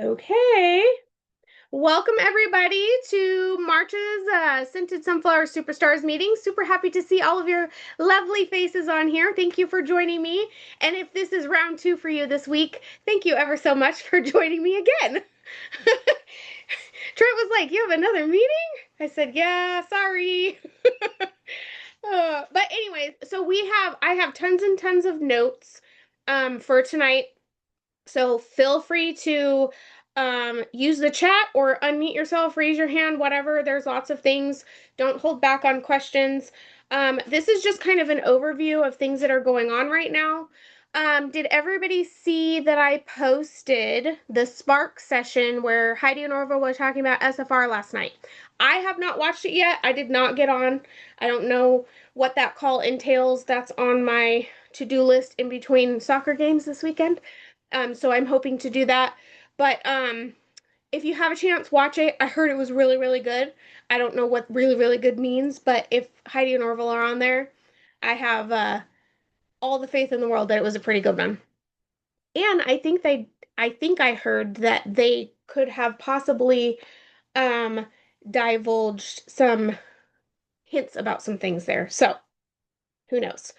Okay. Welcome everybody to March's Scented Sunflower Superstars meeting. Super happy to see all of your lovely faces on here. Thank you for joining me. And if this is round two for you this week, thank you ever so much for joining me again. Trent was like, "You have another meeting?" I said, "Yeah, sorry." But anyways, I have tons and tons of notes for tonight. So feel free to use the chat or unmute yourself, raise your hand, whatever. There's lots of things. Don't hold back on questions. This is just kind of an overview of things that are going on right now. Did everybody see that I posted the Spark session where Heidi and Orville were talking about SFR last night? I have not watched it yet. I did not get on. I don't know what that call entails. That's on my to-do list in between soccer games this weekend. So I'm hoping to do that. But if you have a chance, watch it. I heard it was really, really good. I don't know what really, really good means, but if Heidi and Orville are on there, I have all the faith in the world that it was a pretty good one. And I think I heard that they could have possibly um, divulged some hints about some things there. So who knows?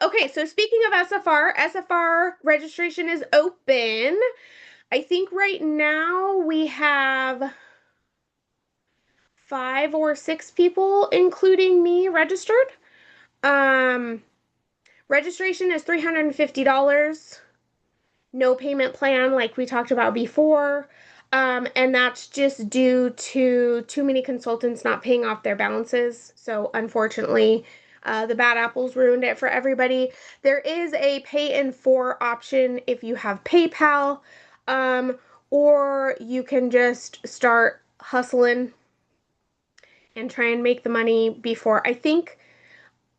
Okay, so speaking of SFR, SFR registration is open. I think right now we have 5 or 6 people, including me, registered. Um, Registration is $350. No payment plan, like we talked about before. And that's just due to too many consultants not paying off their balances. So, unfortunately, the bad apples ruined it for everybody. There is a pay in four option if you have PayPal, um, or you can just start hustling and try and make the money before. I think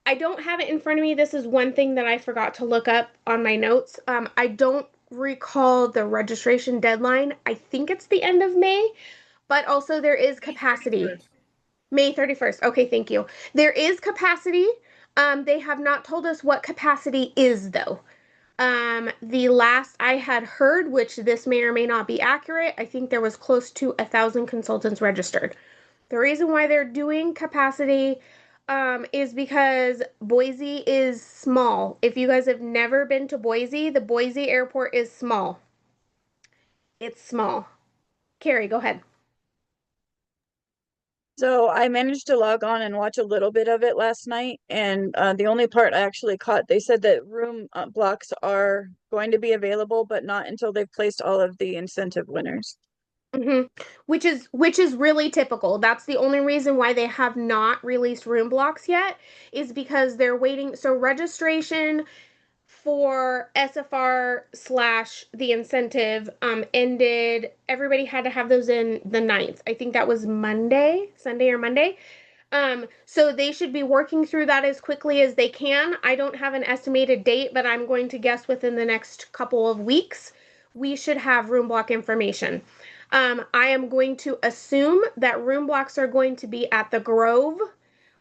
I don't have it in front of me. This is one thing that I forgot to look up on my notes. I don't recall the registration deadline. I think it's the end of May, but also there is May capacity. 31st. May 31st. Okay, thank you. There is capacity. They have not told us what capacity is, though. The last I had heard, which this may or may not be accurate, I think there was close to 1,000 consultants registered. The reason why they're doing capacity is because Boise is small. If you guys have never been to Boise, the Boise airport is small. It's small. Carrie, go ahead. So I managed to log on and watch a little bit of it last night, and the only part I actually caught, they said that room blocks are going to be available, but not until they've placed all of the incentive winners. Hmm. Which is really typical. That's the only reason why they have not released room blocks yet, is because they're waiting. So registration for SFR slash the incentive ended. Everybody had to have those in the 9th. I think that was Sunday or Monday. So they should be working through that as quickly as they can. I don't have an estimated date, but I'm going to guess within the next couple of weeks we should have room block information. I am going to assume that room blocks are going to be at the Grove,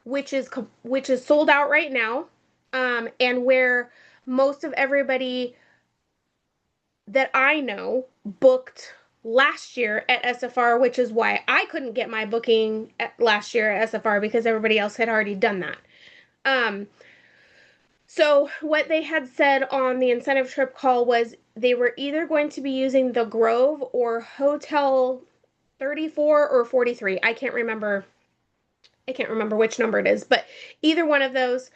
which is sold out right now, and where most of everybody that I know booked last year at SFR, which is why I couldn't get my booking last year at SFR because everybody else had already done that. Um, so what they had said on the incentive trip call was they were either going to be using the Grove or Hotel 34 or 43. I can't remember. I can't remember which number it is, but either one of those.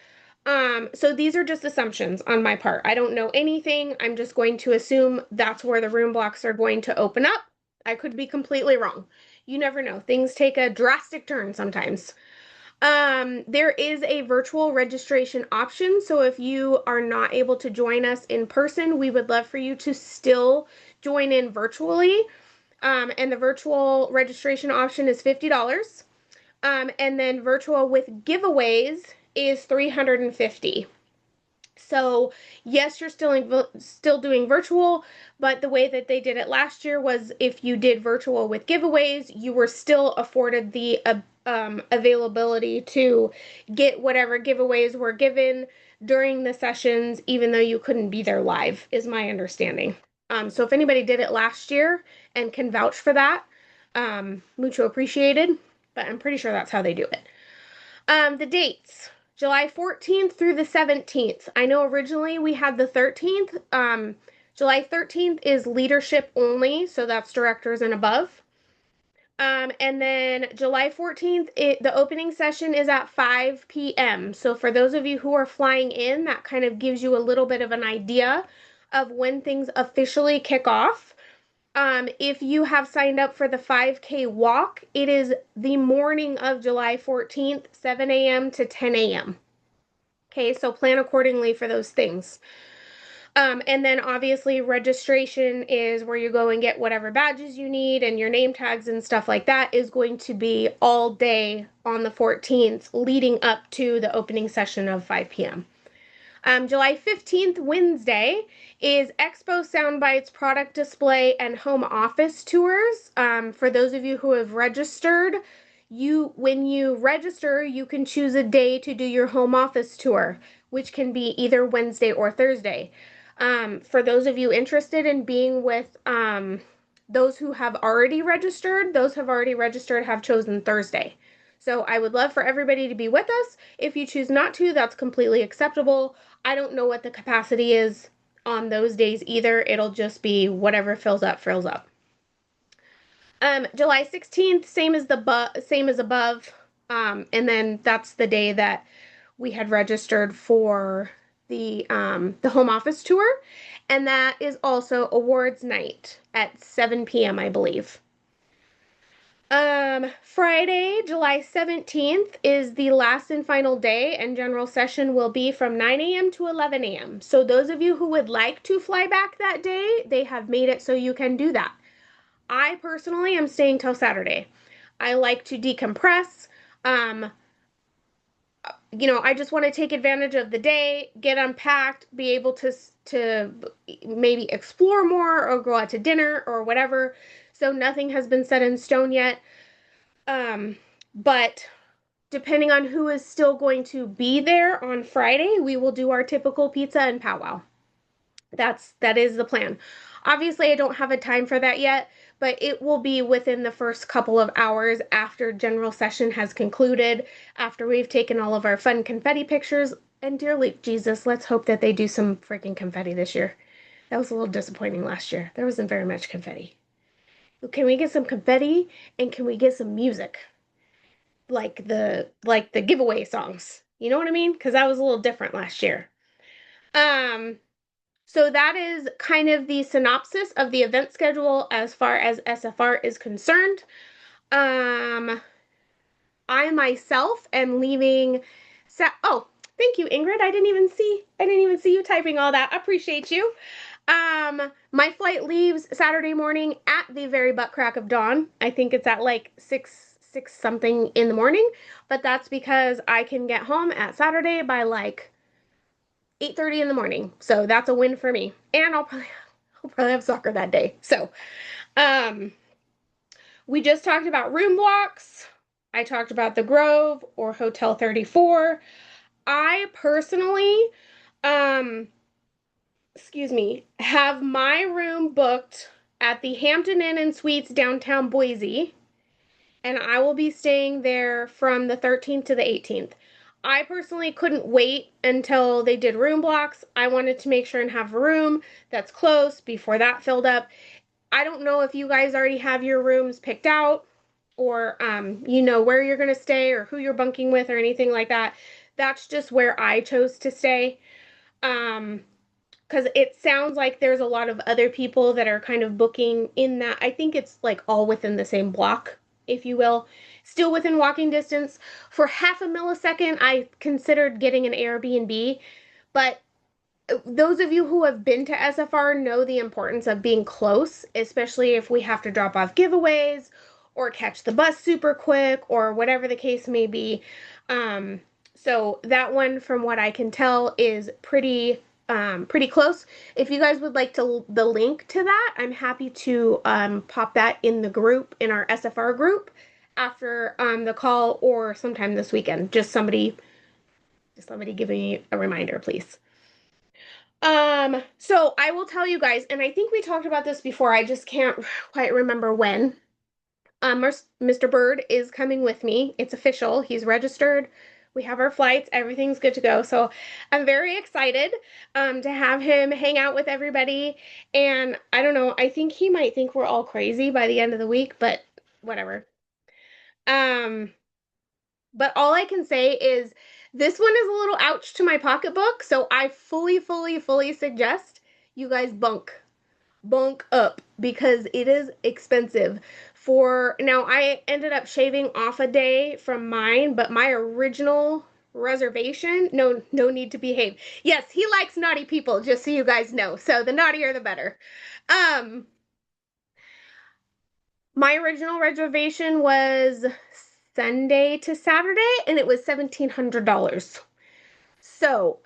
So these are just assumptions on my part. I don't know anything. I'm just going to assume that's where the room blocks are going to open up. I could be completely wrong. You never know. Things take a drastic turn sometimes. There is a virtual registration option. So if you are not able to join us in person, we would love for you to still join in virtually. And the virtual registration option is $50. And then virtual with giveaways is 350. So yes, you're still doing virtual, but the way that they did it last year was if you did virtual with giveaways, you were still afforded the availability to get whatever giveaways were given during the sessions, even though you couldn't be there live, is my understanding. So if anybody did it last year and can vouch for that, mucho appreciated, but I'm pretty sure that's how they do it. The dates. July 14th through the 17th. I know originally we had the 13th. July 13th is leadership only, so that's directors and above. And then July 14th, the opening session is at 5 p.m. So for those of you who are flying in, that kind of gives you a little bit of an idea of when things officially kick off. If you have signed up for the 5K walk, it is the morning of July 14th, 7 a.m. to 10 a.m. Okay, so plan accordingly for those things. And then obviously registration is where you go and get whatever badges you need and your name tags and stuff like that is going to be all day on the 14th leading up to the opening session of 5 p.m. July 15th, Wednesday, is Expo Soundbites product display and home office tours. For those of you who have registered, when you register, you can choose a day to do your home office tour, which can be either Wednesday or Thursday. For those of you interested in being with those who have already registered, have chosen Thursday. So I would love for everybody to be with us. If you choose not to, that's completely acceptable. I don't know what the capacity is on those days either. It'll just be whatever fills up, fills up. July 16th, same as above. And then that's the day that we had registered for the home office tour, and that is also awards night at 7 p.m. I believe. Friday, July 17th is the last and final day, and general session will be from 9 a.m. to 11 a.m. So those of you who would like to fly back that day, they have made it so you can do that. I personally am staying till Saturday. I like to decompress. Um, I just want to take advantage of the day, get unpacked, be able to maybe explore more or go out to dinner or whatever. So nothing has been set in stone yet. But depending on who is still going to be there on Friday, we will do our typical pizza and powwow. That is the plan. Obviously, I don't have a time for that yet, but it will be within the first couple of hours after general session has concluded, after we've taken all of our fun confetti pictures. And dearly Jesus, let's hope that they do some freaking confetti this year. That was a little disappointing last year. There wasn't very much confetti. Can we get some confetti and can we get some music? Like the giveaway songs. You know what I mean? Because that was a little different last year. Um, so that is kind of the synopsis of the event schedule as far as SFR is concerned. Um, I myself am leaving. Oh, thank you, Ingrid. I didn't even see you typing all that. Appreciate you. My flight leaves Saturday morning at the very butt crack of dawn. I think it's at like six something in the morning, but that's because I can get home at Saturday by like 8:30 in the morning. So that's a win for me. And I'll probably have soccer that day. So, um, we just talked about room blocks. I talked about the Grove or Hotel 34. I personally, um, have my room booked at the Hampton Inn and Suites downtown Boise, and I will be staying there from the 13th to the 18th. I personally couldn't wait until they did room blocks. I wanted to make sure and have a room that's close before that filled up. I don't know if you guys already have your rooms picked out or you know where you're going to stay or who you're bunking with or anything like that. That's just where I chose to stay. Because it sounds like there's a lot of other people that are kind of booking in that. I think it's like all within the same block, if you will, still within walking distance. For half a millisecond, I considered getting an Airbnb, but those of you who have been to SFR know the importance of being close, especially if we have to drop off giveaways or catch the bus super quick or whatever the case may be. So that one, from what I can tell, is pretty close. If you guys would like the link to that, I'm happy to pop that in the group, in our SFR group after the call or sometime this weekend. Just somebody give me a reminder, please. So I will tell you guys, and I think we talked about this before, I just can't quite remember when. Mr. Bird is coming with me. It's official. He's registered. We have our flights. Everything's good to go. So I'm very excited to have him hang out with everybody. And I don't know, I think he might think we're all crazy by the end of the week, but whatever. Um, but all I can say is this one is a little ouch to my pocketbook. So I fully suggest you guys bunk up because it is expensive. For now, I ended up shaving off a day from mine, but my original reservation, no need to behave. Yes, he likes naughty people, just so you guys know. So the naughtier the better. Um, my original reservation was Sunday to Saturday, and it was $1,700. So,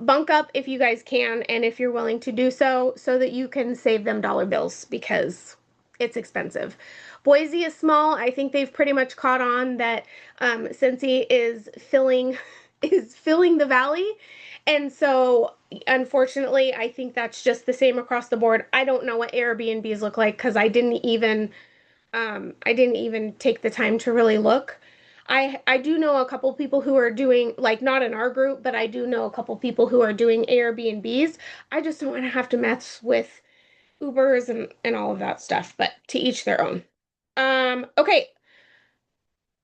bunk up if you guys can, and if you're willing to do so, so that you can save them dollar bills because it's expensive. Boise is small. I think they've pretty much caught on that Scentsy is filling is filling the valley, and so unfortunately, I think that's just the same across the board. I don't know what Airbnbs look like because I didn't even take the time to really look. I do know a couple people who are doing, like, not in our group, but I do know a couple people who are doing Airbnbs. I just don't want to have to mess with Ubers and all of that stuff, but to each their own. Okay,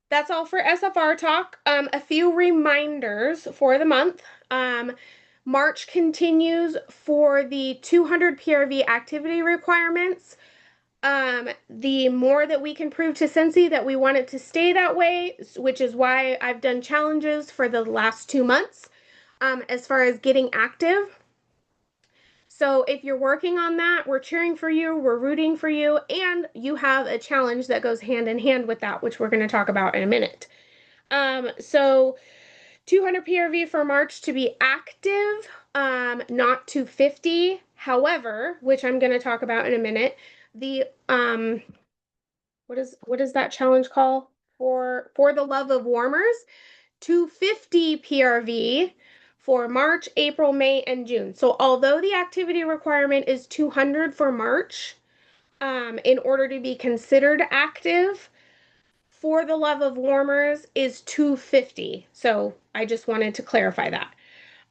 that's all for SFR talk. A few reminders for the month. March continues for the 200 PRV activity requirements. The more that we can prove to Scentsy that we want it to stay that way, which is why I've done challenges for the last 2 months, as far as getting active. So if you're working on that, we're cheering for you, we're rooting for you, and you have a challenge that goes hand in hand with that, which we're going to talk about in a minute. So 200 PRV for March to be active, not 250. However, which I'm going to talk about in a minute, the what is that challenge call for the Love of Warmers? 250 PRV for March, April, May, and June. So although the activity requirement is 200 for March, in order to be considered active, for the Love of Warmers is 250. So I just wanted to clarify that.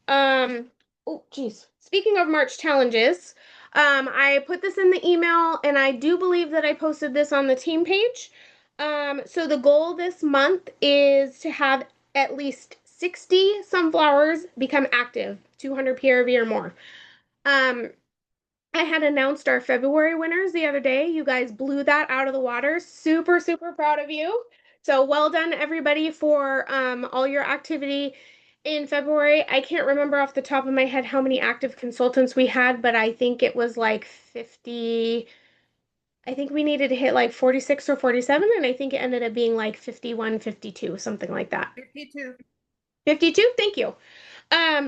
Um, oh, geez. Speaking of March challenges, I put this in the email, and I do believe that I posted this on the team page. So the goal this month is to have at least 60 sunflowers become active, 200 PRV or more. Um, I had announced our February winners the other day. You guys blew that out of the water. Super proud of you. So well done, everybody, for all your activity in February. I can't remember off the top of my head how many active consultants we had, but I think it was like 50. I think we needed to hit like 46 or 47, and I think it ended up being like 51, 52, something like that. 52. 52, thank you.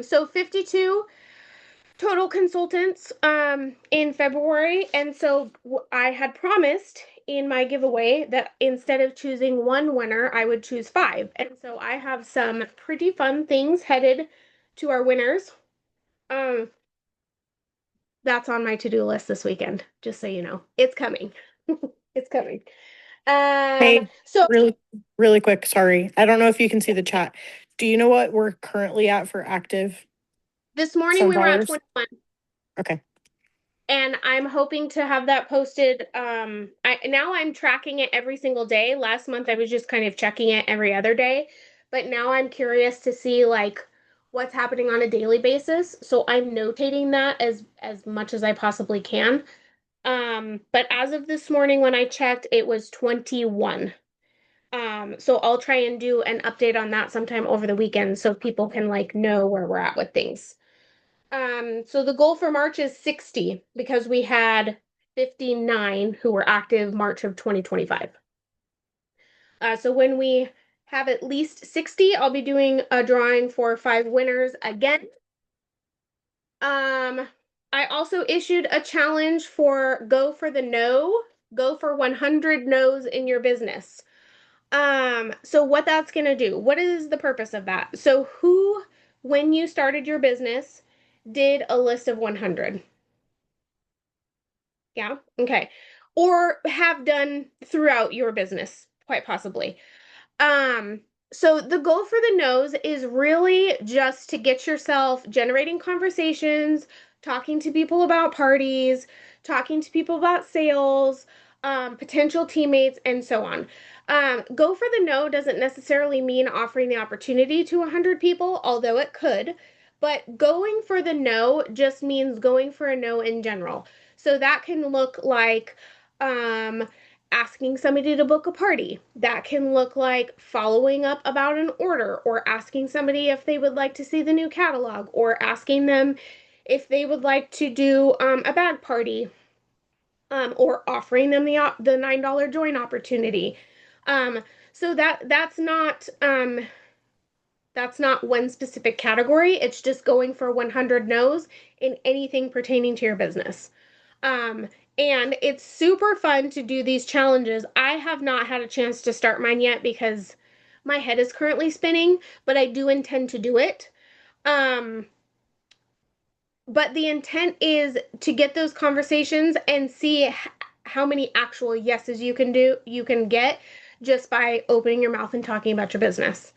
So 52 total consultants in February. And so I had promised in my giveaway that instead of choosing one winner, I would choose five. And so I have some pretty fun things headed to our winners. Um, that's on my to-do list this weekend, just so you know. It's coming. It's coming. Hey, So really quick, sorry. I don't know if you can see the chat. Do you know what we're currently at for active this morning we were at sunflowers? 21. Okay. And I'm hoping to have that posted. I'm tracking it every single day. Last month I was just kind of checking it every other day, but now I'm curious to see like what's happening on a daily basis. So I'm notating that as much as I possibly can. But as of this morning when I checked, it was 21. So I'll try and do an update on that sometime over the weekend so people can like know where we're at with things. So the goal for March is 60 because we had 59 who were active March of 2025. So when we have at least 60, I'll be doing a drawing for 5 winners again. I also issued a challenge for go for the no, go for 100 no's in your business. So what that's going to do, what is the purpose of that? So when you started your business, did a list of 100. Yeah. Okay. Or have done throughout your business, quite possibly. Um, so the goal for the nose is really just to get yourself generating conversations, talking to people about parties, talking to people about sales, potential teammates, and so on. Go for the no doesn't necessarily mean offering the opportunity to 100 people, although it could. But going for the no just means going for a no in general. So that can look like um, asking somebody to book a party. That can look like following up about an order, or asking somebody if they would like to see the new catalog, or asking them if they would like to do a bag party, or offering them the $9 join opportunity. Um, so that's not one specific category. It's just going for 100 no's in anything pertaining to your business. Um, and it's super fun to do these challenges. I have not had a chance to start mine yet because my head is currently spinning, but I do intend to do it. Um, but the intent is to get those conversations and see how many actual yeses you can get just by opening your mouth and talking about your business.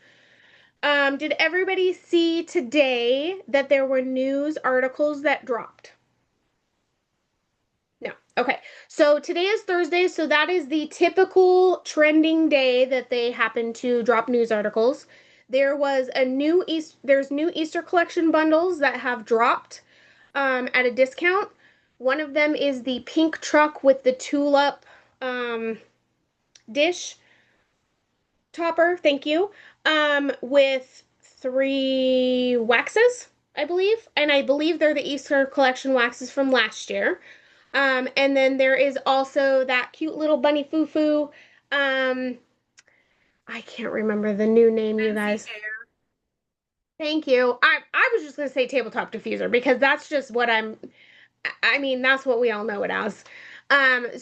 Did everybody see today that there were news articles that dropped? No. Okay. So today is Thursday, so that is the typical trending day that they happen to drop news articles. There's new Easter collection bundles that have dropped at a discount. One of them is the pink truck with the tulip um, dish topper. Thank you. With 3 waxes, I believe, and I believe they're the Easter collection waxes from last year. And then there is also that cute little bunny foo foo. Um, I can't remember the new name, you guys. Thank you. I was just gonna say tabletop diffuser because that's just what I mean, that's what we all know it as.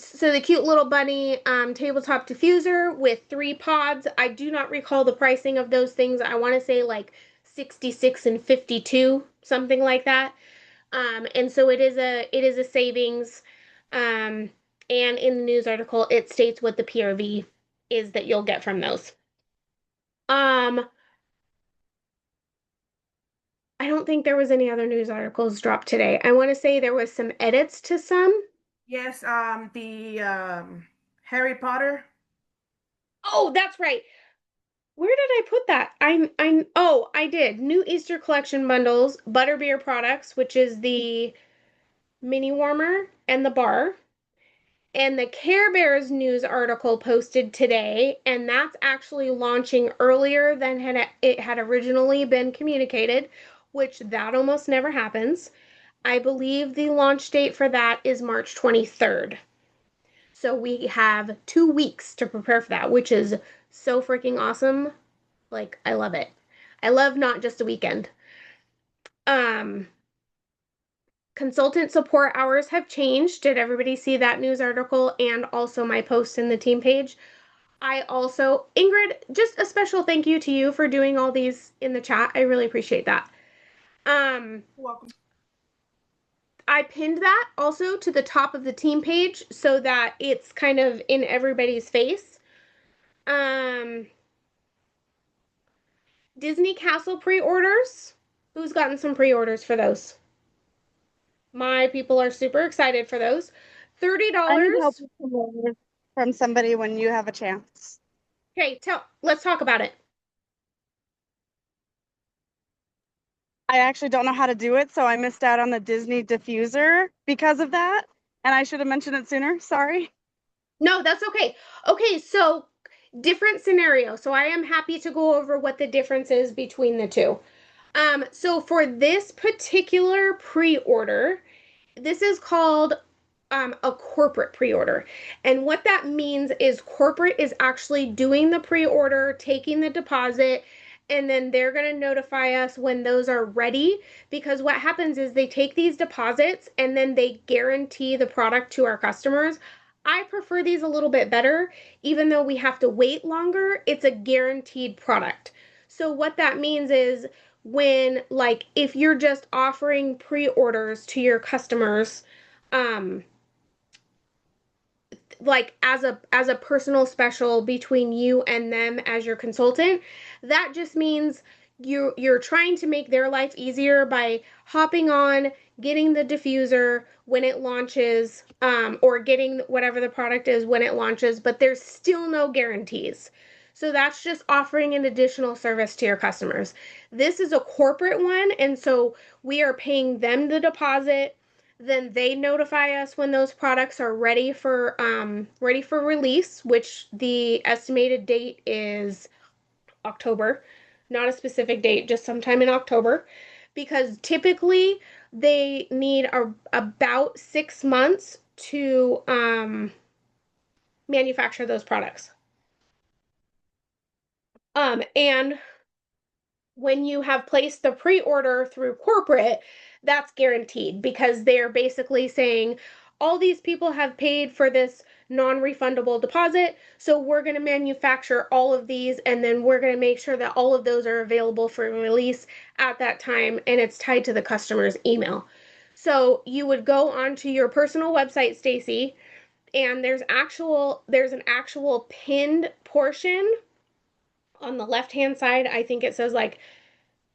So the cute little bunny tabletop diffuser with 3 pods. I do not recall the pricing of those things. I want to say like 66 and 52, something like that. And so it is a savings. Um, and in the news article, it states what the PRV is that you'll get from those. Um, I don't think there was any other news articles dropped today. I want to say there was some edits to some. Yes, the Harry Potter. Oh, that's right. Where did I put that? Oh, I did. New Easter collection bundles, Butterbeer products, which is the mini warmer and the bar. And the Care Bears news article posted today, and that's actually launching earlier than it had originally been communicated, which that almost never happens. I believe the launch date for that is March 23rd. So we have 2 weeks to prepare for that, which is so freaking awesome. Like, I love it. I love not just a weekend. Um, Consultant support hours have changed. Did everybody see that news article and also my post in the team page? I also, Ingrid, just a special thank you to you for doing all these in the chat. I really appreciate that. You're welcome. I pinned that also to the top of the team page so that it's kind of in everybody's face. Disney Castle pre-orders. Who's gotten some pre-orders for those? My people are super excited for those. I need help $30. with some more from somebody when you have a chance. Okay, let's talk about it. I actually don't know how to do it, so I missed out on the Disney diffuser because of that. And I should have mentioned it sooner. Sorry. No, that's okay. Okay, so different scenario. So I am happy to go over what the difference is between the two. So for this particular pre-order, this is called a corporate pre-order. And what that means is corporate is actually doing the pre-order, taking the deposit, and then they're going to notify us when those are ready. Because what happens is they take these deposits and then they guarantee the product to our customers. I prefer these a little bit better, even though we have to wait longer, it's a guaranteed product. So what that means is when, like, if you're just offering pre-orders to your customers, um like as a personal special between you and them as your consultant, that just means you're trying to make their life easier by hopping on, getting the diffuser when it launches, or getting whatever the product is when it launches, but there's still no guarantees. So that's just offering an additional service to your customers. This is a corporate one, and so we are paying them the deposit, then they notify us when those products are ready for release, which the estimated date is October. Not a specific date, just sometime in October, because typically they need about 6 months to manufacture those products. And when you have placed the pre-order through corporate, that's guaranteed because they're basically saying all these people have paid for this non-refundable deposit, so we're going to manufacture all of these and then we're going to make sure that all of those are available for release at that time, and it's tied to the customer's email. So you would go onto your personal website, Stacy, and there's an actual pinned portion on the left-hand side. I think it says like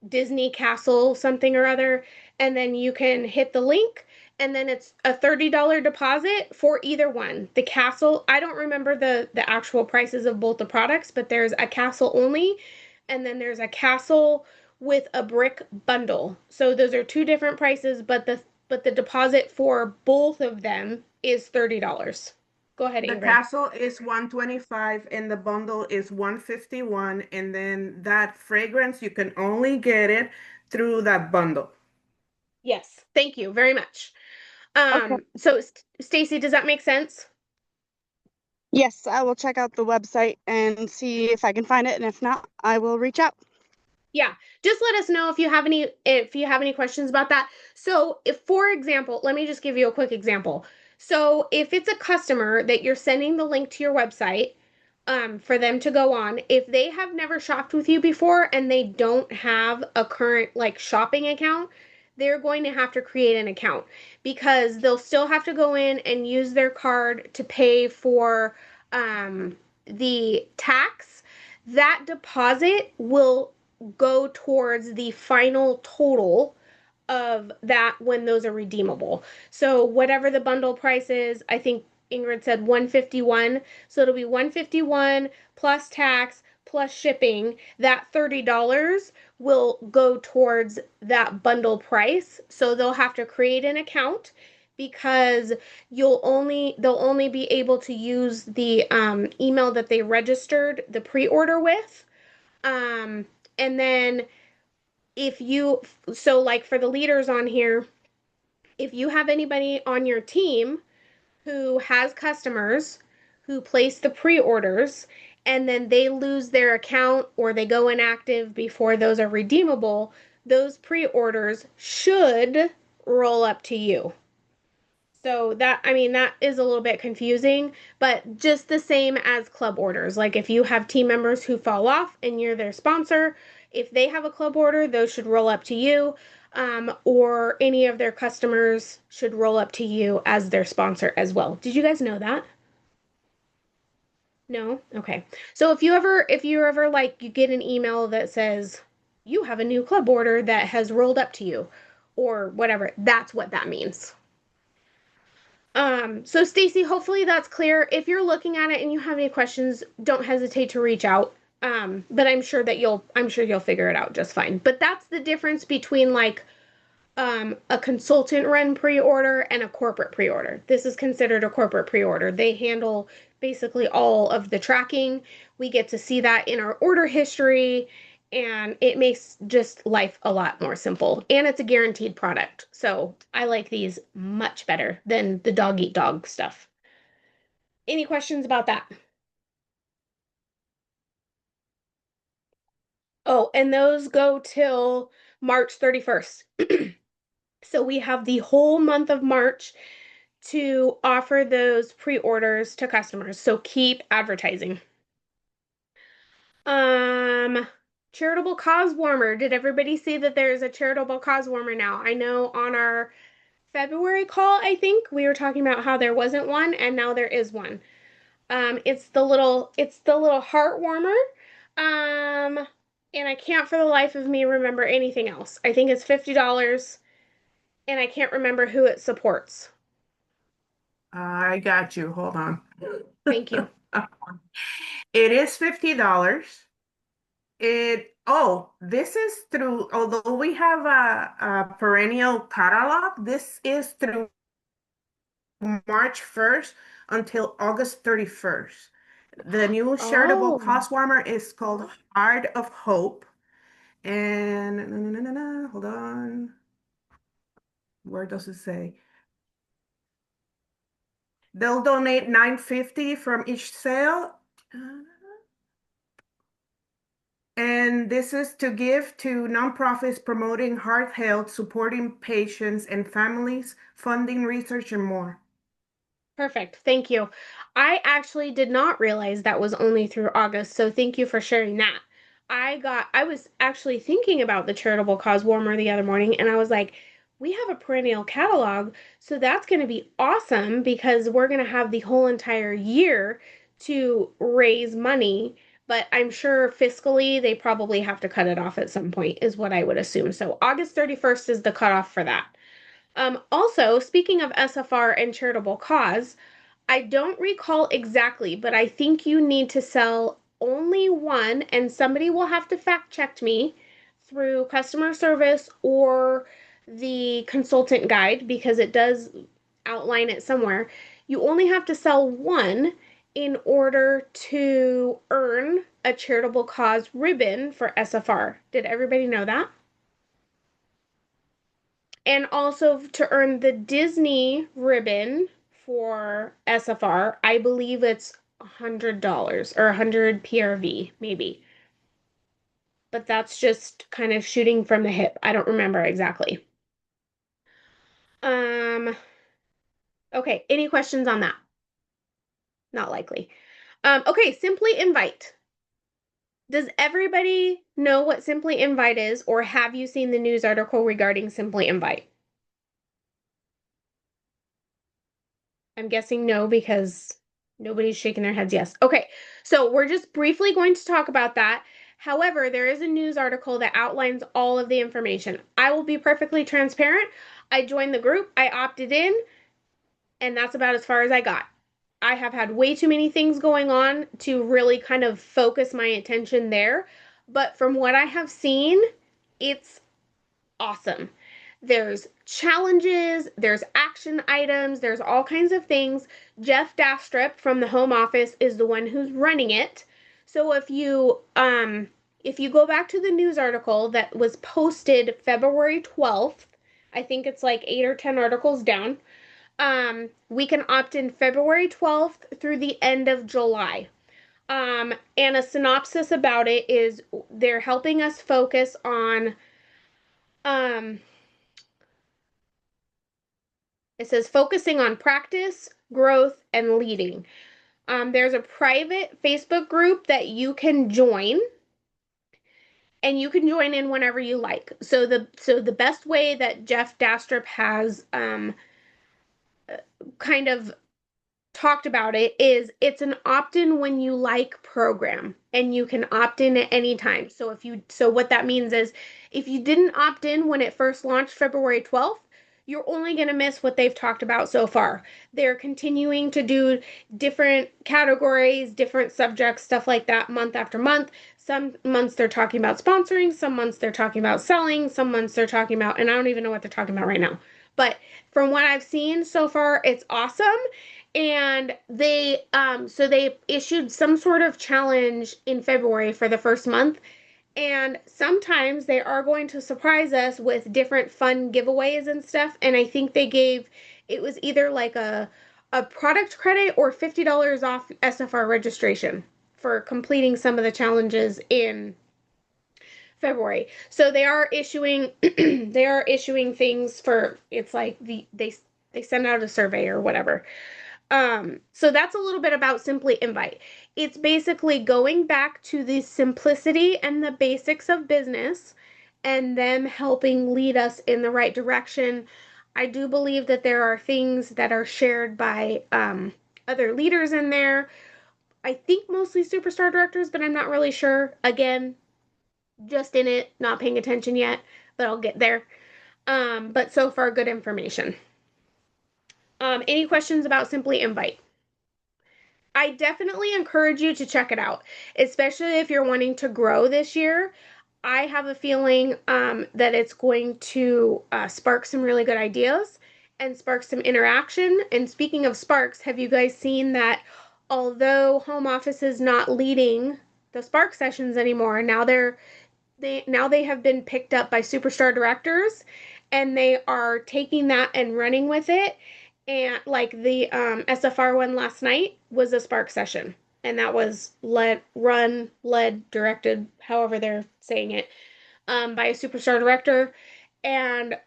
Disney Castle something or other, and then you can hit the link, and then it's a $30 deposit for either one. The castle, I don't remember the actual prices of both the products, but there's a castle only, and then there's a castle with a brick bundle. So those are two different prices, but the deposit for both of them is $30. Go ahead, The Ingrid. castle is 125 and the bundle is 151. And then that fragrance, you can only get it through that bundle. Yes, thank you very much. Okay. So Stacy, does that make sense? Yes, I will check out the website and see if I can find it, and if not, I will reach out. Yeah, just let us know if you have any questions about that. So, if for example, let me just give you a quick example. So, if it's a customer that you're sending the link to your website, for them to go on, if they have never shopped with you before and they don't have a current like shopping account, they're going to have to create an account because they'll still have to go in and use their card to pay for the tax. That deposit will go towards the final total of that when those are redeemable. So whatever the bundle price is, I think Ingrid said 151. So it'll be 151 plus tax plus shipping. That $30 will go towards that bundle price. So they'll have to create an account because they'll only be able to use the email that they registered the pre-order with. Um, and then if you so like for the leaders on here, if you have anybody on your team who has customers who place the pre-orders and then they lose their account or they go inactive before those are redeemable, those pre-orders should roll up to you. So that, I mean, that is a little bit confusing, but just the same as club orders. Like if you have team members who fall off and you're their sponsor, if they have a club order, those should roll up to you, or any of their customers should roll up to you as their sponsor as well. Did you guys know that? No? Okay. So if you ever like you get an email that says you have a new club order that has rolled up to you or whatever, that's what that means. So Stacy, hopefully that's clear. If you're looking at it and you have any questions, don't hesitate to reach out. But I'm sure you'll figure it out just fine. But that's the difference between like a consultant run pre-order and a corporate pre-order. This is considered a corporate pre-order. They handle basically all of the tracking. We get to see that in our order history, and it makes just life a lot more simple. And it's a guaranteed product. So I like these much better than the dog eat dog stuff. Any questions about that? Oh, and those go till March 31st. So we have the whole month of March to offer those pre-orders to customers. So keep advertising. Um, Charitable cause warmer. Did everybody see that there's a charitable cause warmer now? I know on our February call, I think we were talking about how there wasn't one, and now there is one. It's the little heart warmer. Um, and I can't for the life of me remember anything else. I think it's $50, and I can't remember who it supports. I got you. Hold on. Thank you. It is $50. This is through, although we have a perennial catalog, this is through March 1st until August 31st. The new charitable Oh, cause warmer is called Heart of Hope. And hold on. Where does it say? They'll donate $9.50 from each sale. And this is to give to nonprofits promoting heart health, supporting patients and families, funding research, and more. perfect. Thank you. I actually did not realize that was only through August, so thank you for sharing that. I was actually thinking about the charitable cause warmer the other morning, and I was like, we have a perennial catalog, so that's going to be awesome because we're going to have the whole entire year to raise money. But I'm sure fiscally they probably have to cut it off at some point, is what I would assume. So August 31st is the cutoff for that. Also, speaking of SFR and charitable cause, I don't recall exactly, but I think you need to sell only one, and somebody will have to fact check me through customer service or the consultant guide because it does outline it somewhere. You only have to sell one in order to earn a charitable cause ribbon for SFR. Did everybody know that? And also to earn the Disney ribbon for SFR, I believe it's $100 or 100 PRV, maybe. But that's just kind of shooting from the hip. I don't remember exactly. Um, okay, any questions on that? Not likely. Okay, Simply Invite. Does everybody know what Simply Invite is, or have you seen the news article regarding Simply Invite? I'm guessing no because nobody's shaking their heads yes. Okay, so we're just briefly going to talk about that. However, there is a news article that outlines all of the information. I will be perfectly transparent. I joined the group, I opted in, and that's about as far as I got. I have had way too many things going on to really kind of focus my attention there. But from what I have seen, it's awesome. There's challenges, there's action items, there's all kinds of things. Jeff Dastrip from the home office is the one who's running it. So if you go back to the news article that was posted February 12th, I think it's like 8 or 10 articles down. We can opt in February 12th through the end of July. And a synopsis about it is they're helping us focus on um, it says focusing on practice, growth, and leading. There's a private Facebook group that you can join, and you can join in whenever you like. So the best way that Jeff Dastrup has kind of talked about it is it's an opt-in when you like program, and you can opt in at any time. So what that means is if you didn't opt in when it first launched February 12th, you're only going to miss what they've talked about so far. They're continuing to do different categories, different subjects, stuff like that month after month. Some months they're talking about sponsoring, some months they're talking about selling, some months they're talking about, and I don't even know what they're talking about right now. But from what I've seen so far, it's awesome. And they issued some sort of challenge in February for the first month, and sometimes they are going to surprise us with different fun giveaways and stuff. And I think they gave it was either like a product credit or $50 off SFR registration for completing some of the challenges in February. So they are issuing things for it's like they send out a survey or whatever. So that's a little bit about Simply Invite. It's basically going back to the simplicity and the basics of business and them helping lead us in the right direction. I do believe that there are things that are shared by other leaders in there. I think mostly superstar directors, but I'm not really sure. Again, just in it, not paying attention yet, but I'll get there. But so far, good information. Any questions about Simply Invite? I definitely encourage you to check it out, especially if you're wanting to grow this year. I have a feeling that it's going to spark some really good ideas and spark some interaction. And speaking of sparks, have you guys seen that although home office is not leading the spark sessions anymore, now they have been picked up by superstar directors and they are taking that and running with it. And like the SFR one last night was a spark session, and that was led, directed, however they're saying it, by a superstar director. And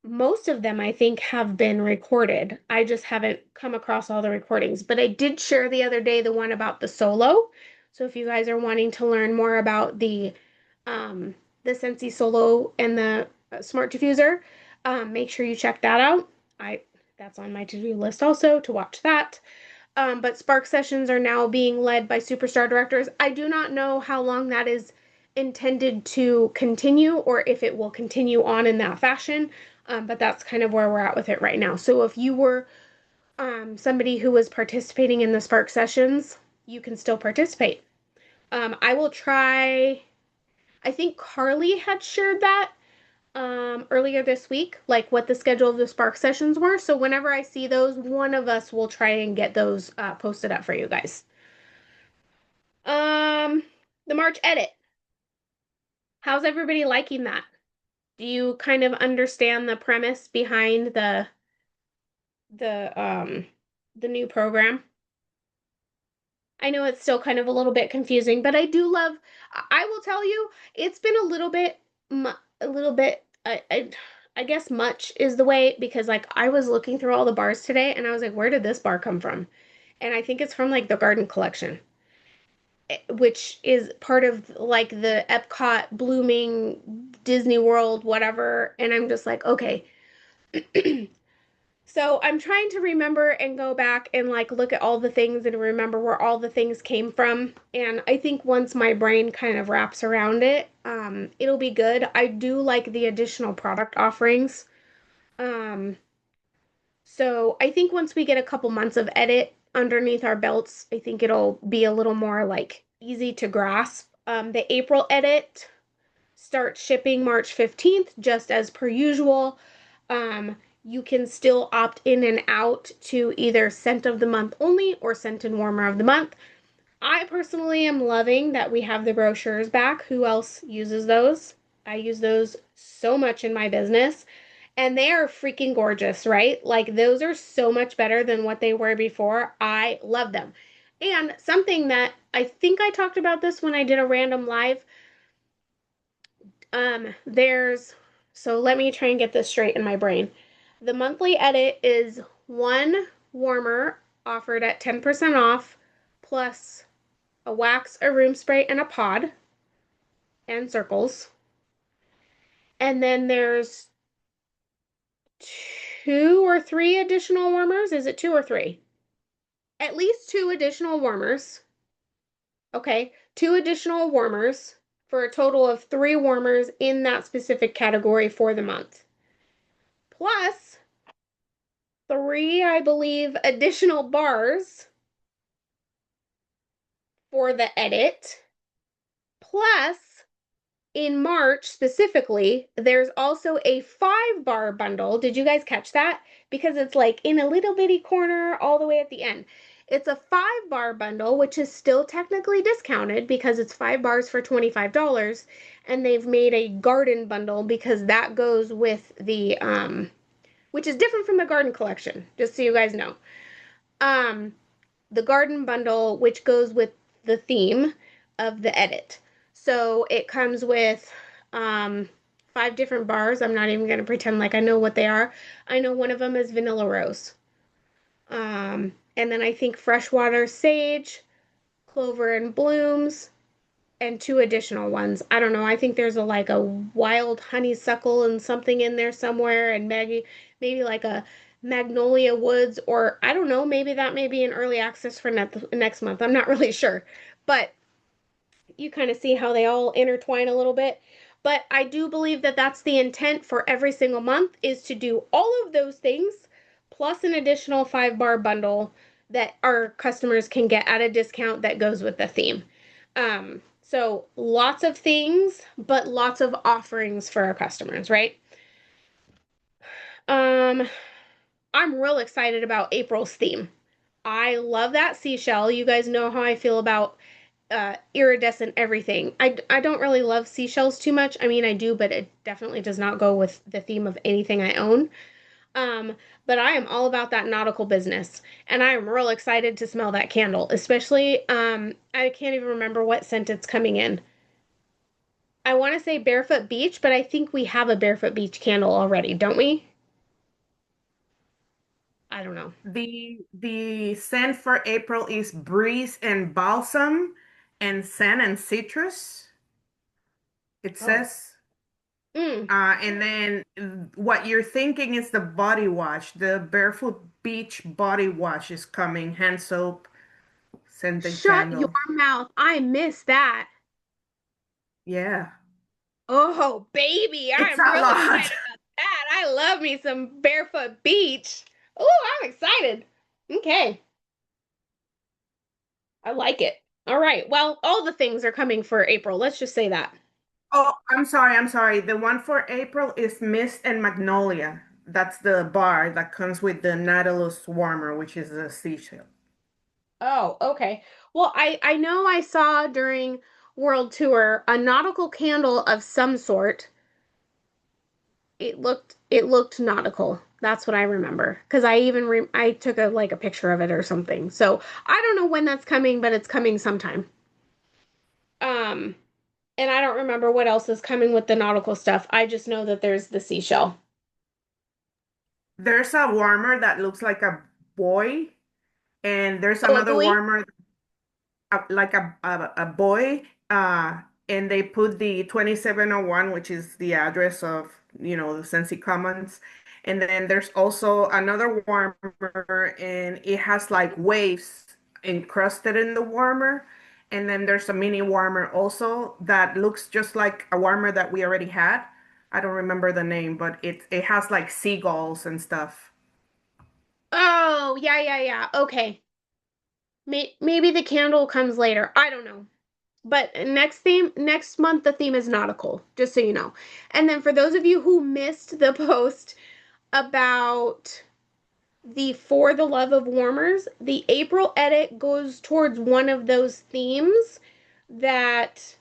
most of them, I think, have been recorded. I just haven't come across all the recordings, but I did share the other day the one about the solo. So if you guys are wanting to learn more about the Scentsy Solo and the Smart Diffuser, make sure you check that out. I That's on my to-do list also to watch that. But Spark sessions are now being led by superstar directors. I do not know how long that is intended to continue or if it will continue on in that fashion. But that's kind of where we're at with it right now. So if you were somebody who was participating in the Spark sessions, you can still participate. I will try. I think Carly had shared that earlier this week, like what the schedule of the Spark sessions were. So whenever I see those, one of us will try and get those posted up for you guys. Um, the March edit. How's everybody liking that? Do you kind of understand the premise behind the um the new program? I know it's still kind of a little bit confusing, but I do love. I will tell you, it's been a little bit. I guess much is the way because like I was looking through all the bars today and I was like, where did this bar come from? And I think it's from like the Garden Collection, which is part of like the Epcot blooming Disney World, whatever. And I'm just like, okay. So I'm trying to remember and go back and like look at all the things and remember where all the things came from. And I think once my brain kind of wraps around it, it'll be good. I do like the additional product offerings. Um, so I think once we get a couple months of edit underneath our belts, I think it'll be a little more like easy to grasp. The April edit starts shipping March 15th, just as per usual. You can still opt in and out to either scent of the month only or scent and warmer of the month. I personally am loving that we have the brochures back. Who else uses those? I use those so much in my business. And they are freaking gorgeous, right? Like those are so much better than what they were before. I love them. And something that I think I talked about this when I did a random live. There's so let me try and get this straight in my brain. The monthly edit is one warmer offered at 10% off, plus a wax, a room spray, and a pod and circles. And then there's two or three additional warmers. Is it two or three? At least two additional warmers. Okay, two additional warmers for a total of three warmers in that specific category for the month. Plus three, I believe, additional bars for the edit. Plus, in March specifically, there's also a 5 bar bundle. Did you guys catch that? Because it's like in a little bitty corner all the way at the end. It's a 5 bar bundle, which is still technically discounted because it's 5 bars for $25. And they've made a garden bundle because that goes with the, which is different from the garden collection, just so you guys know. The garden bundle, which goes with the theme of the edit. So it comes with 5 different bars. I'm not even going to pretend like I know what they are. I know one of them is vanilla rose. And then I think freshwater sage, clover and blooms, and two additional ones. I don't know. I think there's a wild honeysuckle and something in there somewhere, and maybe like a magnolia woods, or I don't know. Maybe that may be in early access for next month. I'm not really sure, but you kind of see how they all intertwine a little bit. But I do believe that that's the intent for every single month is to do all of those things plus an additional 5 bar bundle that our customers can get at a discount that goes with the theme. So lots of things, but lots of offerings for our customers, right? Um, I'm real excited about April's theme. I love that seashell. You guys know how I feel about iridescent everything. I don't really love seashells too much. I mean, I do, but it definitely does not go with the theme of anything I own. Um, but I am all about that nautical business, and I am real excited to smell that candle, especially I can't even remember what scent it's coming in. I want to say Barefoot Beach, but I think we have a Barefoot Beach candle already, don't we? I don't know. The scent for April is breeze and balsam and sand and citrus. It Oh. says. Mm. And then what you're thinking is the body wash. The Barefoot Beach body wash is coming. Hand soap, scented Shut your candle. mouth. I miss that. Yeah, Oh, baby, it's I'm a real lot. excited about that. I love me some Barefoot Beach. Oh, I'm excited. Okay, I like it. All right, well, all the things are coming for April. Let's just say that. Oh, I'm sorry. I'm sorry. The one for April is Mist and Magnolia. That's the bar that comes with the Nautilus warmer, which is a seashell. Oh, okay. Well, I know I saw during World Tour a nautical candle of some sort. It looked nautical. That's what I remember because I took a picture of it or something. So I don't know when that's coming, but it's coming sometime. Um, and I don't remember what else is coming with the nautical stuff. I just know that there's the seashell. There's a warmer that looks like a boy, and there's Oh, a another buoy? warmer like a boy, and they put the 2701, which is the address of, the Sensi Commons. And then there's also another warmer, and it has like waves encrusted in the warmer. And then there's a mini warmer also that looks just like a warmer that we already had. I don't remember the name, but it has like seagulls and stuff. Oh, yeah, yeah, yeah. Okay. Maybe the candle comes later. I don't know. But next month, the theme is nautical, just so you know. And then for those of you who missed the post about the For the Love of Warmers, the April edit goes towards one of those themes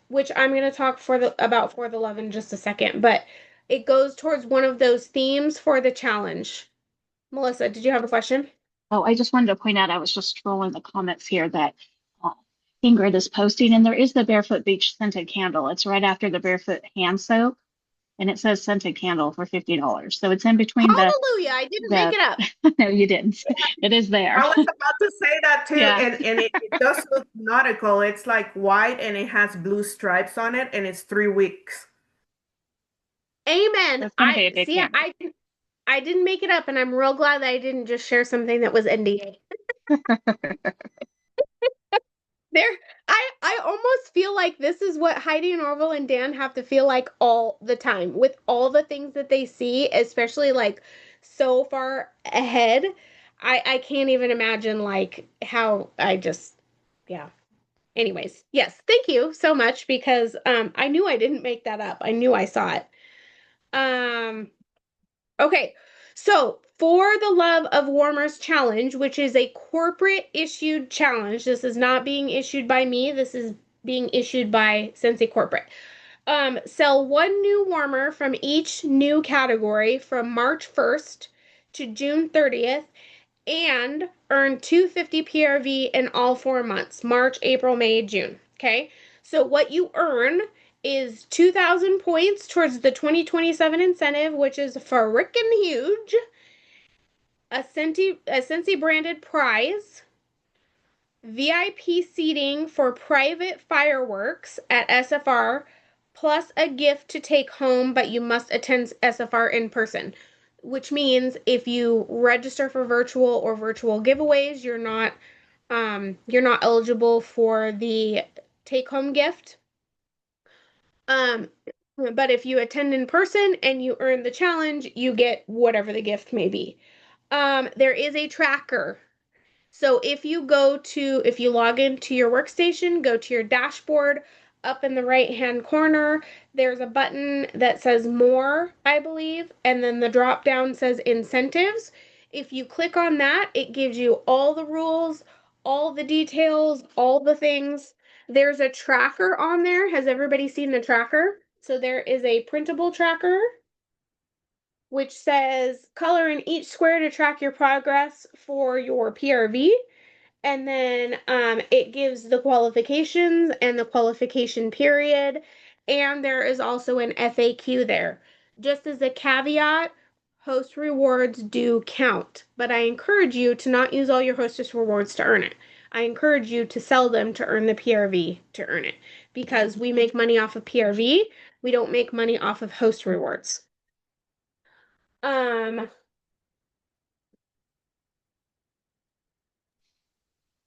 which I'm going to talk about For the Love in just a second, but it goes towards one of those themes for the challenge. Melissa, did you have a question? Oh, I just wanted to point out, I was just scrolling the comments here that Ingrid is posting, and there is the Barefoot Beach scented candle. It's right after the Barefoot hand soap, and it says scented candle for $50. So it's in between Hallelujah, I didn't make the it up. no, you didn't. It is there. I was about to say that too, Yeah, and it does look nautical. It's like white and it has blue stripes on it, and it's 3 weeks. Amen. it's going to be a big See. candle. I didn't make it up, and I'm real glad that I didn't just share something that was NDA. There, I almost feel like this is what Heidi and Orville and Dan have to feel like all the time with all the things that they see, especially like so far ahead. I can't even imagine like how I just yeah. Anyways, yes, thank you so much because I knew I didn't make that up. I knew I saw it. Um Okay, so for the Love of Warmers challenge, which is a corporate issued challenge, this is not being issued by me. This is being issued by Scentsy Corporate. Sell one new warmer from each new category from March 1st to June 30th and earn 250 PRV in all 4 months, March, April, May, June. Okay, so what you earn is 2,000 points towards the 2027 incentive, which is freaking huge. a Scentsy branded prize, VIP seating for private fireworks at SFR, plus a gift to take home, but you must attend SFR in person. Which means if you register for virtual or virtual giveaways, you're not eligible for the take home gift. Um, but if you attend in person and you earn the challenge, you get whatever the gift may be. There is a tracker. So if you log into your workstation, go to your dashboard, up in the right-hand corner, there's a button that says more, I believe, and then the drop down says incentives. If you click on that, it gives you all the rules, all the details, all the things. There's a tracker on there. Has everybody seen the tracker? So there is a printable tracker which says color in each square to track your progress for your PRV. And then it gives the qualifications and the qualification period. And there is also an FAQ there. Just as a caveat, host rewards do count, but I encourage you to not use all your hostess rewards to earn it. I encourage you to sell them to earn the PRV to earn it because we make money off of PRV. We don't make money off of host rewards. Um,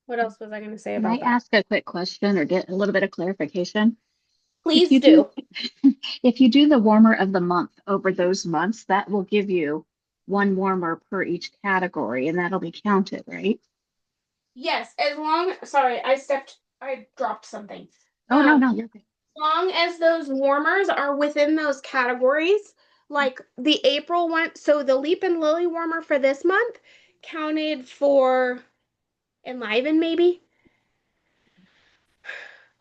what else was I going to say Can I about that? ask a quick question or get a little bit of clarification? If Please you do, do. if you do the warmer of the month over those months, that will give you one warmer per each category, and that'll be counted, right? Yes, sorry, I dropped something. Oh, no, As no, you're good. long as those warmers are within those categories, like the April one, so the Leap and Lily warmer for this month counted for Enliven, maybe?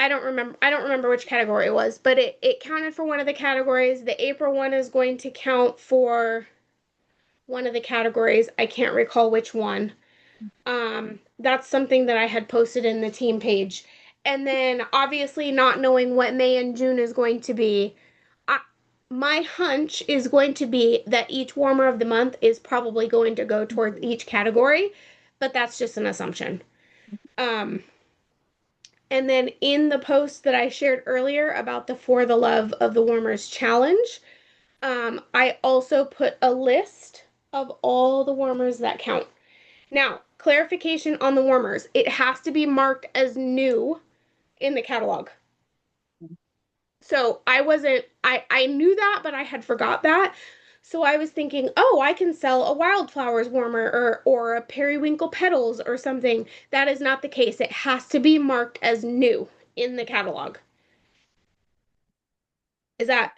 I don't remember which category it was, but it counted for one of the categories. The April one is going to count for one of the categories. I can't recall which one. That's something that I had posted in the team page. And then obviously not knowing what May and June is going to be, I, my hunch is going to be that each warmer of the month is probably going to go towards each category, but that's just an assumption. Um, and then in the post that I shared earlier about the For the Love of the Warmers challenge, I also put a list of all the warmers that count. Now, clarification on the warmers. It has to be marked as new in the catalog. So I knew that, but I had forgot that. So I was thinking, oh, I can sell a wildflowers warmer or a periwinkle petals or something. That is not the case. It has to be marked as new in the catalog. Is that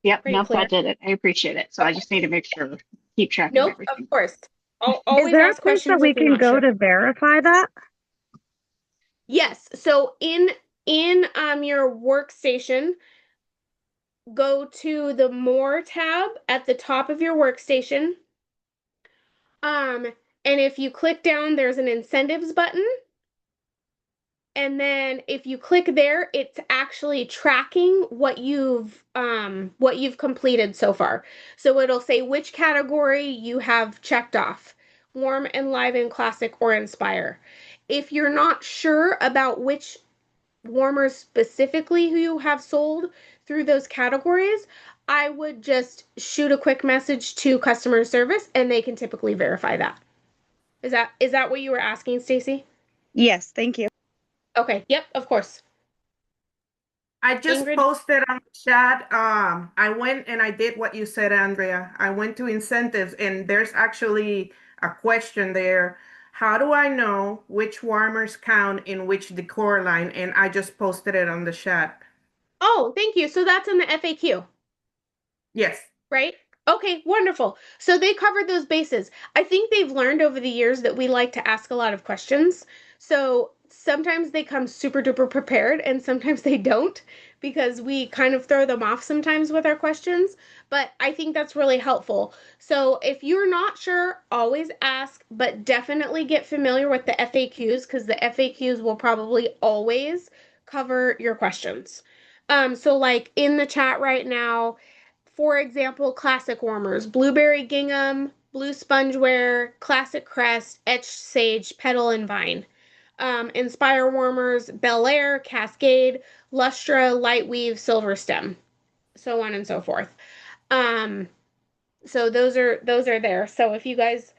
Yep, pretty nope, clear? that did it. I appreciate it. So I just need to make sure, keep track of Nope, of everything. course. I'll Is always there a ask place that questions we if you're can not go sure. to verify that? Yes. So in your workstation, go to the More tab at the top of your workstation. Um, and if you click down, there's an incentives button. And then if you click there, it's actually tracking what you've completed so far. So it'll say which category you have checked off. Warm, Enliven, Classic, or Inspire. If you're not sure about which warmers specifically who you have sold through those categories, I would just shoot a quick message to customer service and they can typically verify that. Is that what you were asking, Stacy? Yes, thank you. Okay, yep, of course. I just Ingrid. posted on the chat. I went and I did what you said, Andrea. I went to incentives, and there's actually a question there. How do I know which warmers count in which decor line? And I just posted it on the chat. Oh, thank you. So that's in the FAQ. Yes. Right? Okay, wonderful. So they covered those bases. I think they've learned over the years that we like to ask a lot of questions. So sometimes they come super duper prepared and sometimes they don't because we kind of throw them off sometimes with our questions. But I think that's really helpful. So if you're not sure, always ask, but definitely get familiar with the FAQs because the FAQs will probably always cover your questions. So like in the chat right now, for example, classic warmers, blueberry gingham, Blue Spongeware, Classic Crest, Etched Sage, Petal and Vine. Inspire Warmers, Bel Air, Cascade, Lustra, Lightweave, Silver Stem, so on and so forth. Um, so those are there. So if you guys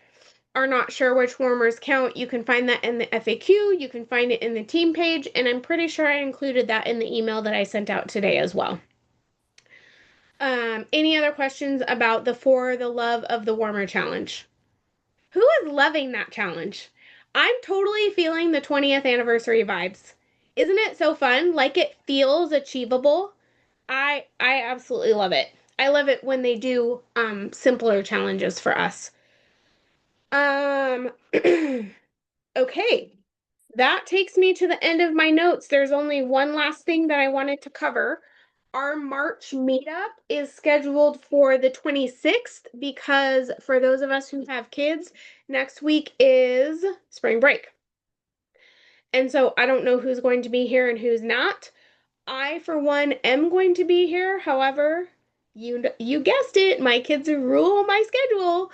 are not sure which warmers count, you can find that in the FAQ, you can find it in the team page, and I'm pretty sure I included that in the email that I sent out today as well. Any other questions about the For the Love of the Warmer challenge? Who is loving that challenge? I'm totally feeling the 20th anniversary vibes. Isn't it so fun? Like it feels achievable. I absolutely love it. I love it when they do simpler challenges for us. Um okay. That takes me to the end of my notes. There's only one last thing that I wanted to cover. Our March meetup is scheduled for the 26th because for those of us who have kids, next week is spring break. And so I don't know who's going to be here and who's not. I, for one, am going to be here. However, you guessed it, my kids rule my schedule.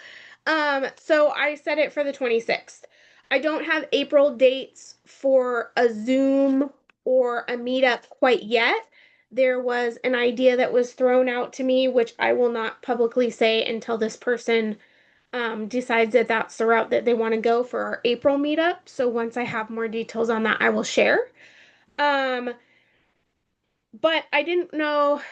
So I set it for the 26th. I don't have April dates for a Zoom or a meetup quite yet. There was an idea that was thrown out to me, which I will not publicly say until this person decides that that's the route that they want to go for our April meetup. So once I have more details on that, I will share. Um, but I don't know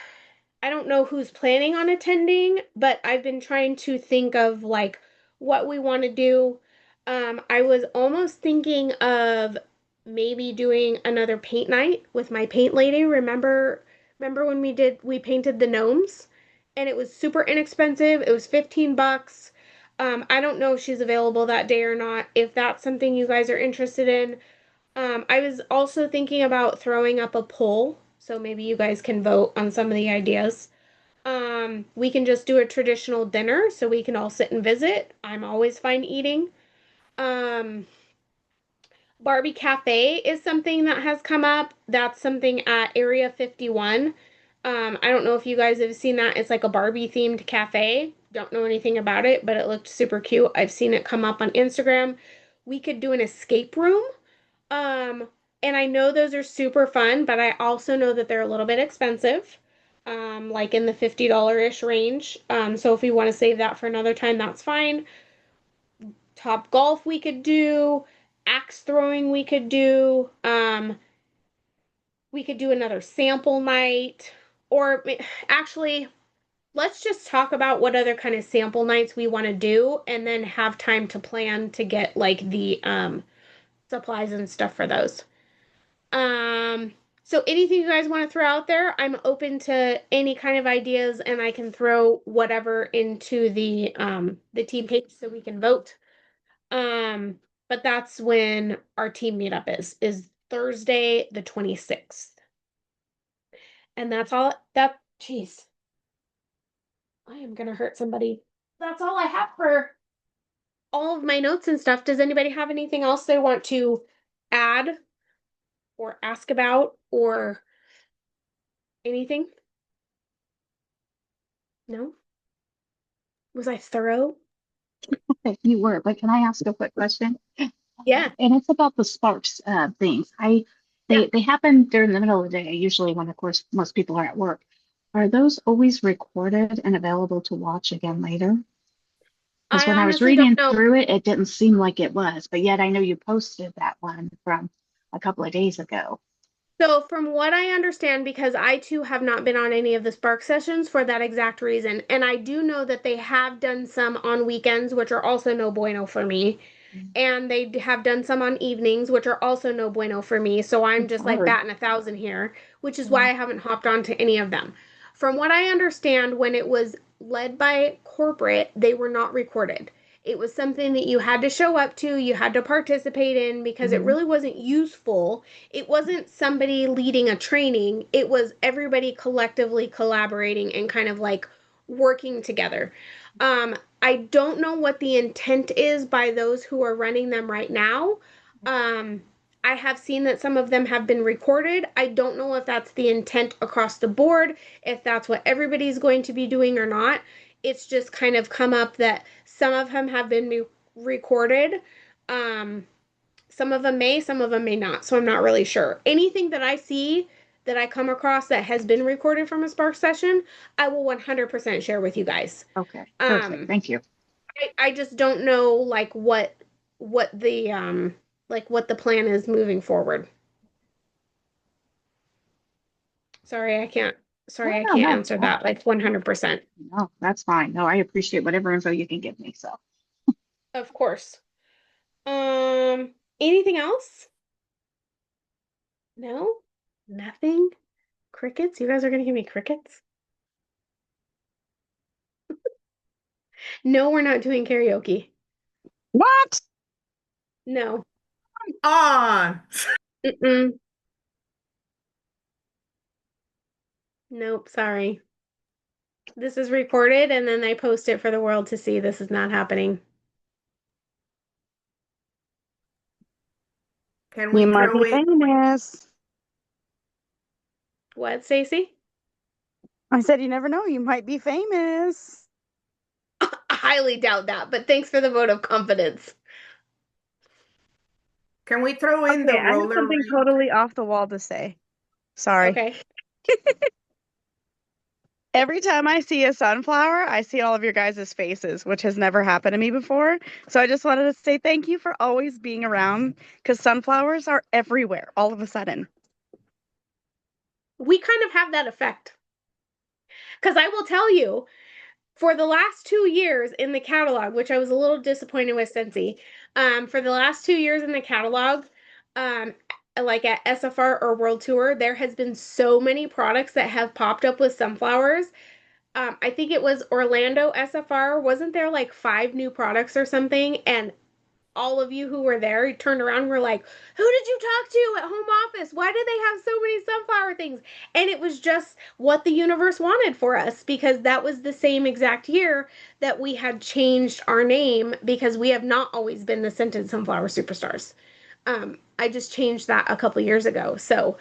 who's planning on attending, but I've been trying to think of like what we want to do. I was almost thinking of maybe doing another paint night with my paint lady. Remember when we painted the gnomes and it was super inexpensive. It was 15 bucks. I don't know if she's available that day or not. If that's something you guys are interested in, I was also thinking about throwing up a poll, so maybe you guys can vote on some of the ideas. We can just do a traditional dinner so we can all sit and visit. I'm always fine eating. Um, Barbie Cafe is something that has come up. That's something at Area 51. I don't know if you guys have seen that. It's like a Barbie themed cafe. Don't know anything about it, but it looked super cute. I've seen it come up on Instagram. We could do an escape room. Um, and I know those are super fun, but I also know that they're a little bit expensive, like in the $50-ish range. So if we want to save that for another time, that's fine. Top golf we could do, axe throwing we could do another sample night, or actually, let's just talk about what other kind of sample nights we want to do and then have time to plan to get like the supplies and stuff for those. Um, so anything you guys want to throw out there, I'm open to any kind of ideas and I can throw whatever into the team page so we can vote. Um, but that's when our team meetup is Thursday the 26th. And that's all that jeez. I am gonna hurt somebody. That's all I have for all of my notes and stuff. Does anybody have anything else they want to add or ask about or anything? No? Was I thorough? Okay, you were, but can I ask a quick question? Yeah. And it's about the sparks things. Yeah. They happen during the middle of the day, usually when of course most people are at work. Are those always recorded and available to watch again later? Because I when I was honestly don't reading know. through it, it didn't seem like it was, but yet I know you posted that one from a couple of days ago. So, from what I understand, because I too have not been on any of the Spark sessions for that exact reason, and I do know that they have done some on weekends, which are also no bueno for me, and they have done some on evenings, which are also no bueno for me. So I'm It's just like hard. batting 1,000 here, which is why I haven't hopped onto any of them. From what I understand, when it was led by corporate, they were not recorded. It was something that you had to show up to, you had to participate in because it Mhm. really wasn't useful. It wasn't somebody leading a training, it was everybody collectively collaborating and kind of like working together. I don't know what the intent is by those who are running them right now. Um, I have seen that some of them have been recorded. I don't know if that's the intent across the board, if that's what everybody's going to be doing or not. It's just kind of come up that some of them have been recorded. Some of them may, some of them may not. So I'm not really sure. Anything that I see that I come across that has been recorded from a Spark session, I will 100% share with you guys. Okay, perfect. Thank you. I just don't know what the what the plan is moving forward. Sorry, I can't. Sorry, I No, can't no, answer no, that like 100%. no, that's fine. No, I appreciate whatever info you can give me. So, Of course. Anything else? No? Nothing? Crickets? You guys are gonna give me crickets? No, we're not doing karaoke. What? No. On. Mm-mm. Nope, sorry. This is recorded and then I post it for the world to see. This is not happening. Can we You might throw be in? famous. What, Stacy? I said, you never know. You might be famous. I highly doubt that, but thanks for the vote of confidence. Can we throw in Okay, the I have roller something rink? totally off the wall to say. Sorry. Okay. Every time I see a sunflower, I see all of your guys' faces, which has never happened to me before. So I just wanted to say thank you for always being around because sunflowers are everywhere all of a sudden. We kind of have that effect. Because I will tell you, for the last 2 years in the catalog, which I was a little disappointed with Scentsy, for the last 2 years in the catalog, um, like at SFR or World Tour, there has been so many products that have popped up with sunflowers. I think it was Orlando SFR. Wasn't there like 5 new products or something? And all of you who were there turned around and were like, who did you talk to at home office? Why did they have so many sunflower things? And it was just what the universe wanted for us because that was the same exact year that we had changed our name because we have not always been the scented sunflower superstars. I just changed that a couple years ago. So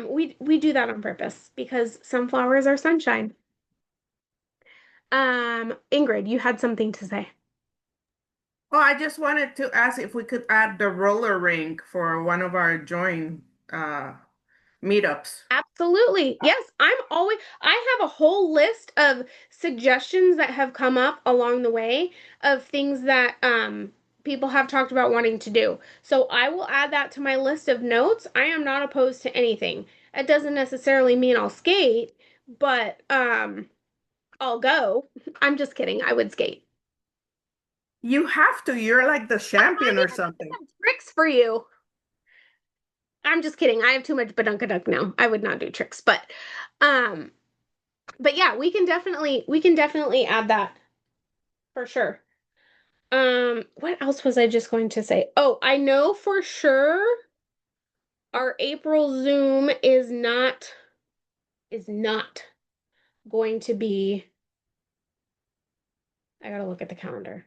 we do that on purpose because sunflowers are sunshine. Ingrid, you had something to say. Oh, I just wanted to ask if we could add the roller rink for one of our joint uh meetups. Absolutely. Yes, I have a whole list of suggestions that have come up along the way of things that people have talked about wanting to do. So I will add that to my list of notes. I am not opposed to anything. It doesn't necessarily mean I'll skate, but I'll go. I'm just kidding. I would skate. You have to. You're like the I'm not champion or even something. thinking tricks for you. I'm just kidding. I have too much badunkadunk now. I would not do tricks, um but yeah, we can definitely add that for sure. What else was I just going to say? Oh, I know for sure our April Zoom is not going to be, I gotta look at the calendar.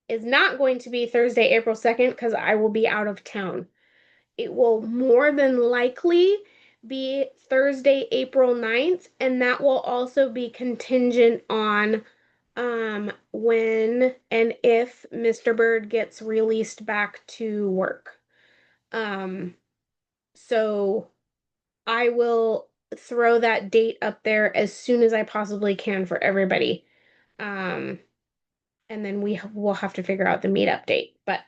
Is not going to be Thursday, April 2nd, because I will be out of town. It will more than likely be Thursday, April 9th, and that will also be contingent on when and if Mr. Bird gets released back to work. Um, so I will throw that date up there as soon as I possibly can for everybody. Um, and then we will have to figure out the meetup date. But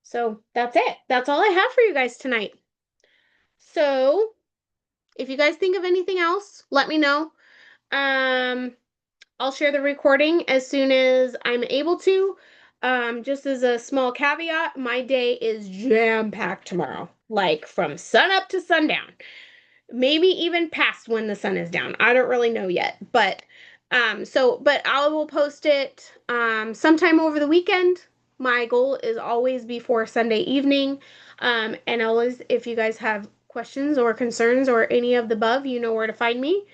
so that's it. That's all I have for you guys tonight. So if you guys think of anything else, let me know. Um, I'll share the recording as soon as I'm able to. Just as a small caveat, my day is jam-packed tomorrow, like from sun up to sundown, maybe even past when the sun is down. I don't really know yet, but but I will post it sometime over the weekend. My goal is always before Sunday evening. And always, if you guys have questions or concerns or any of the above, you know where to find me.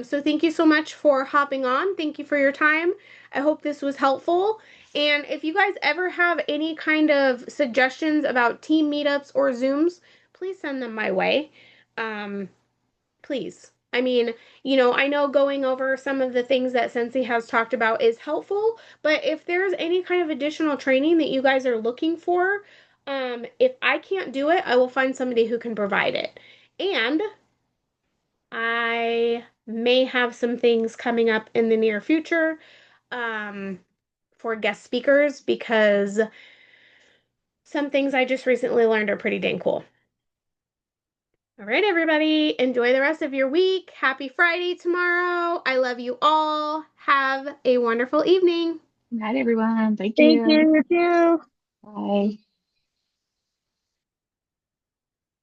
So thank you so much for hopping on. Thank you for your time. I hope this was helpful. And if you guys ever have any kind of suggestions about team meetups or Zooms, please send them my way. Um, please. I mean, I know going over some of the things that Scentsy has talked about is helpful, but if there's any kind of additional training that you guys are looking for, if I can't do it, I will find somebody who can provide it. And I may have some things coming up in the near future, um, for guest speakers because some things I just recently learned are pretty dang cool. All right, everybody, enjoy the rest of your week. Happy Friday tomorrow. I love you all. Have a wonderful evening. Good night, everyone. Thank Thank you. you, you too. Bye.